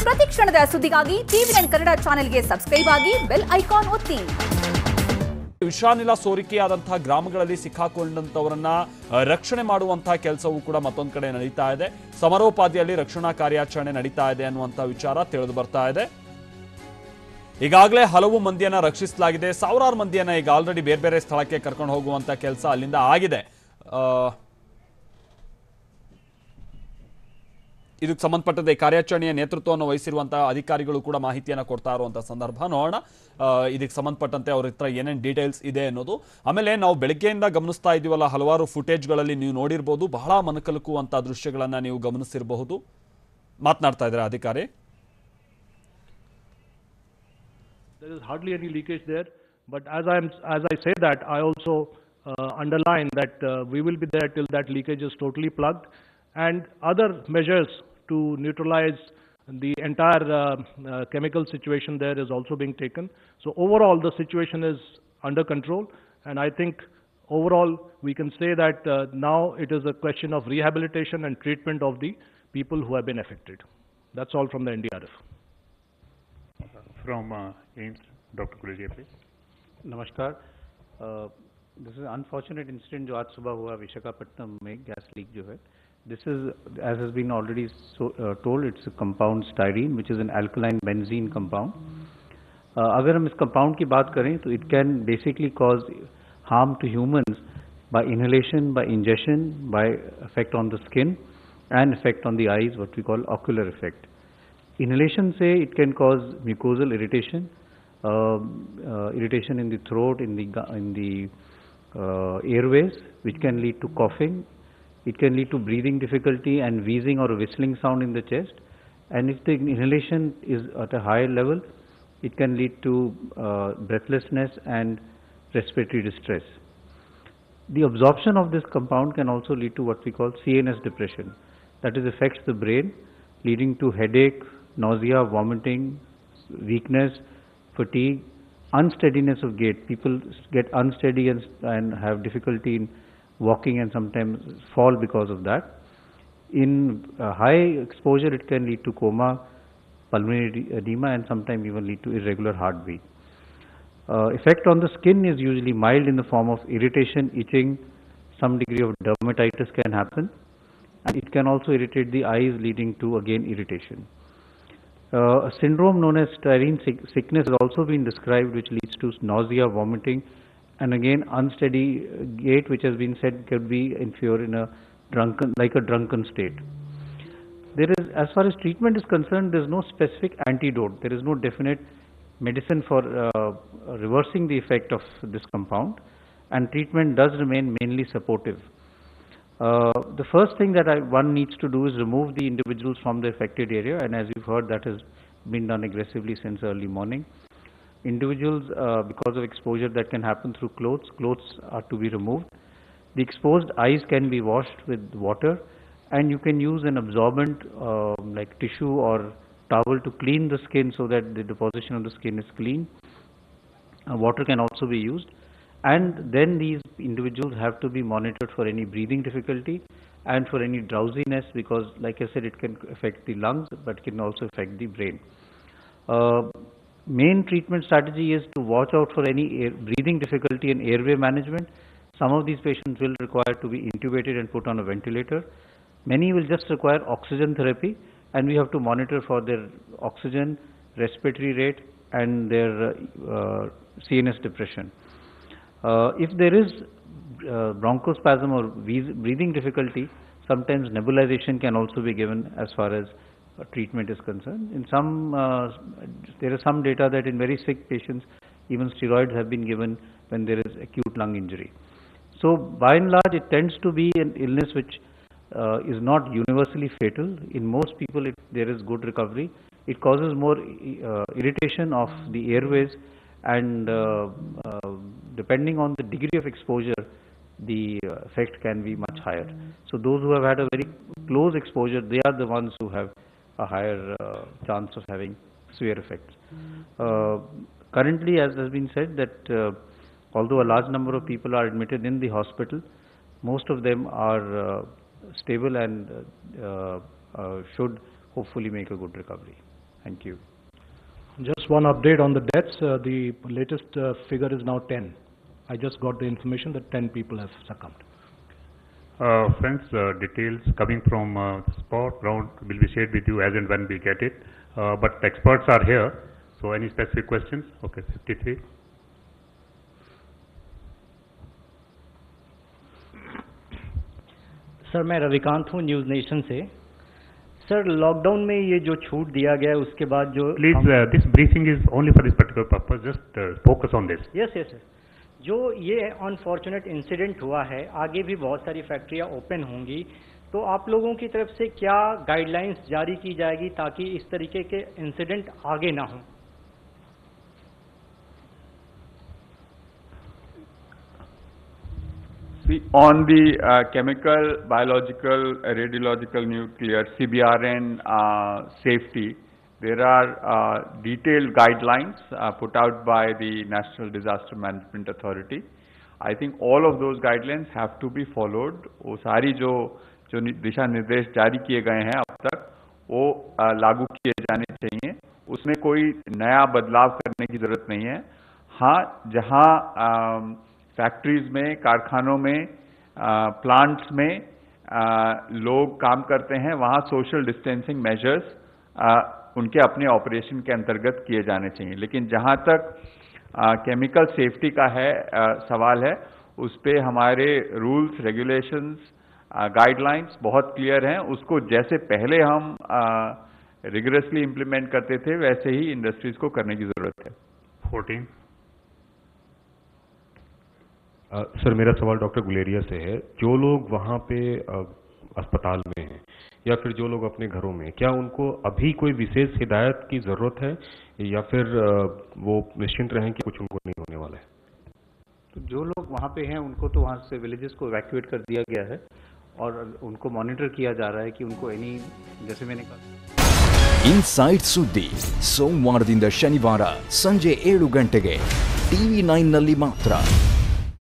ಪ್ರತಿ ಕ್ಷಣದ ಸುದ್ದಿಗಾಗಿ ಟಿವಿ9 ಕನ್ನಡ ಚಾನೆಲ್ಗೆ ಸಬ್ಸ್ಕ್ರೈಬ್ ಆಗಿ ಬೆಲ್ ಐಕಾನ್ ಒತ್ತಿ. ವಿಷಾನಿಲ ಸೋರಿಕೆಯಾದಂತಹ ಗ್ರಾಮಗಳಲ್ಲಿ ಸಿಕ್ಕಾಕೊಂಡಂತವರನ್ನ ರಕ್ಷಣೆ ಮಾಡುವಂತಹ ಕೆಲಸವೂ ಕೂಡ ಮತ್ತೊಂದು ಕಡೆ ನಡೀತಾ ಇದೆ. ಸಮರೋಪಾದಿಯಲ್ಲಿ ರಕ್ಷಣಾ ಕಾರ್ಯಾಚರಣೆ ನಡೀತಾ ಇದೆ ಅನ್ನುವಂಥ ವಿಚಾರ ತಿಳಿದು ಬರ್ತಾ ಇದೆ. ಈಗಾಗಲೇ ಹಲವು ಮಂದಿಯನ್ನ ರಕ್ಷಿಸಲಾಗಿದೆ. ಸಾವಿರಾರು ಮಂದಿಯನ್ನ ಈಗ ಆಲ್ರೆಡಿ ಬೇರೆ ಬೇರೆ ಸ್ಥಳಕ್ಕೆ ಕರ್ಕೊಂಡು ಹೋಗುವಂತ ಕೆಲಸ ಅಲ್ಲಿಂದ ಆಗಿದೆ. ಇದಕ್ಕೆ ಸಂಬಂಧಪಟ್ಟಂತೆ ಕಾರ್ಯಾಚರಣೆಯ ನೇತೃತ್ವವನ್ನು ವಹಿಸಿರುವಂತಹ ಅಧಿಕಾರಿಗಳು ಕೂಡ ಮಾಹಿತಿಯನ್ನು ಕೊಡ್ತಾ ಇರುವಂತಹ ಸಂದರ್ಭ ನೋಡೋಣ. ಇದಕ್ಕೆ ಸಂಬಂಧಪಟ್ಟಂತೆ ಅವ್ರ ಹತ್ರ ಏನೇನು ಡೀಟೇಲ್ಸ್ ಇದೆ ಅನ್ನೋದು. ಆಮೇಲೆ ನಾವು ಬೆಳಗ್ಗೆಯಿಂದ ಗಮನಿಸ್ತಾ ಇದೀವಲ್ಲ, ಹಲವಾರು ಫುಟೇಜ್ಗಳಲ್ಲಿ ನೀವು ನೋಡಿರ್ಬೋದು, ಬಹಳ ಮನಕಲುಕುವಂಥ ದೃಶ್ಯಗಳನ್ನು ನೀವು ಗಮನಿಸಿರಬಹುದು. ಮಾತನಾಡ್ತಾ ಇದ್ದಾರೆ ಅಧಿಕಾರಿ. There is hardly any leakage there, but as I say that, I also underline that we will be there till that leakage is totally plugged, and other measures to neutralize the entire chemical situation there is also being taken. So overall the situation is under control, and I think overall we can say that now it is a question of rehabilitation and treatment of the people who have been affected. That's all from the NDRF. From AIMS, Dr. Kulji, please. नमस्कार. This is unfortunate incident जो आज सुबह हुआ विशाखापट्टनम में gas leak जो है. This is, as has been already told, it's a compound styrene which is an alkaline benzene compound. अगर हम इस compound की बात करें तो it can basically cause harm to humans by inhalation, by ingestion, by effect on the skin and effect on the eyes, what we call ocular effect. Inhalation say it can cause mucosal irritation, irritation in the throat, in the airways, which can lead to coughing. It can lead to breathing difficulty and wheezing or whistling sound in the chest. And if the inhalation is at a higher level, it can lead to breathlessness and respiratory distress. The absorption of this compound can also lead to what we call CNS depression. That is, affects the brain, leading to headache, nausea, vomiting, weakness, fatigue, unsteadiness of gait. People get unsteady and have difficulty in walking and sometimes fall because of that. In high exposure, it can lead to coma, pulmonary edema, and sometimes even lead to irregular heartbeat. Effect on the skin is usually mild in the form of irritation, itching, some degree of dermatitis can happen, and it can also irritate the eyes, leading to again irritation. A syndrome known as styrene sickness has also been described, which leads to nausea, vomiting, and again unsteady gait, which has been said could be inferior in a drunken state. There is, as far as treatment is concerned, there is no specific antidote. There is no definite medicine for reversing the effect of this compound, and treatment does remain mainly supportive. The first thing that one needs to do is remove the individuals from the affected area, and as you've heard, that has been done aggressively since early morning. Individuals, because of exposure that can happen through clothes are to be removed. The exposed eyes can be washed with water, and you can use an absorbent like tissue or towel to clean the skin so that the deposition of the skin is clean. Water can also be used, and then these individuals have to be monitored for any breathing difficulty and for any drowsiness, because like I said, it can affect the lungs, but it can also affect the brain. Main treatment strategy is to watch out for any breathing difficulty and airway management. Some of these patients will require to be intubated and put on a ventilator. Many will just require oxygen therapy, and we have to monitor for their oxygen, respiratory rate, and their CNS depression. If there is bronchospasm or breathing difficulty, sometimes nebulization can also be given as far as treatment is concerned. In some, there is some data that in very sick patients, even steroids have been given when there is acute lung injury. So by and large, it tends to be an illness which is not universally fatal. In most people, there is good recovery. It causes more irritation of the airways, and depending on the degree of exposure, the effect can be much higher. So those who have had a very close exposure, they are the ones who have a higher chance of having severe effects. Currently, as has been said, that although a large number of people are admitted in the hospital, most of them are stable and should hopefully make a good recovery. Thank you. Just one update on the deaths. The latest figure is now 10. I just got the information that 10 people have succumbed. Friends, details coming from spot ground will be shared with you as and when we get it. But experts are here. So any specific questions? Okay, 53. Sir मैं रविकांत हूँ news nation से। Sir lockdown में ये जो छूट दिया गया है उसके बाद जो Please, this briefing is only for this particular purpose. Just focus on this. Yes yes sir, जो ये अनफॉर्चुनेट इंसिडेंट हुआ है, आगे भी बहुत सारी फैक्ट्रियाँ ओपन होंगी, तो आप लोगों की तरफ से क्या गाइडलाइंस जारी की जाएगी ताकि इस तरीके के इंसिडेंट आगे ना हों? See, on the chemical, biological, radiological, nuclear, CBRN safety, there are detailed guidelines put out by the National Disaster Management Authority. I think all of those guidelines have to be followed. वो सारी जो दिशा निर्देश जारी किए गए हैं अब तक वो लागू किए जाने चाहिए, उसमें कोई नया बदलाव करने की जरूरत नहीं है। हाँ, जहाँ फैक्ट्रीज में, कारखानों में, प्लांट्स में लोग काम करते हैं, वहाँ सोशल डिस्टेंसिंग मेजर्स उनके अपने ऑपरेशन के अंतर्गत किए जाने चाहिए। लेकिन जहाँ तक केमिकल सेफ्टी का है सवाल है, उस पे हमारे रूल्स, रेगुलेशंस, गाइडलाइंस बहुत क्लियर हैं। उसको जैसे पहले हम रिगरसली इम्प्लीमेंट करते थे वैसे ही इंडस्ट्रीज को करने की जरूरत है। 14. सर मेरा सवाल डॉक्टर गुलेरिया से है। जो लोग वहाँ पे अस्पताल में हैं या फिर जो लोग अपने घरों में, क्या उनको अभी कोई विशेष हिदायत की ज़रूरत है या फिर वो निश्चिंत रहें कि कुछ उनको नहीं होने वाला है? तो जो लोग वहाँ पे हैं उनको तो वहाँ से विलेजेस को इवैक्यूएट कर दिया गया है और उनको मॉनिटर किया जा रहा है कि उनको जैसे मैंने कहा। ಇನ್ಸೈಡ್ ಸುದ್ದಿ ಸೋಮವಾರದಿಂದ ಶನಿವಾರ ಸಂಜೆ 7 ಗಂಟೆಗೆ TV9 ನಲ್ಲಿ ಮಾತ್ರ।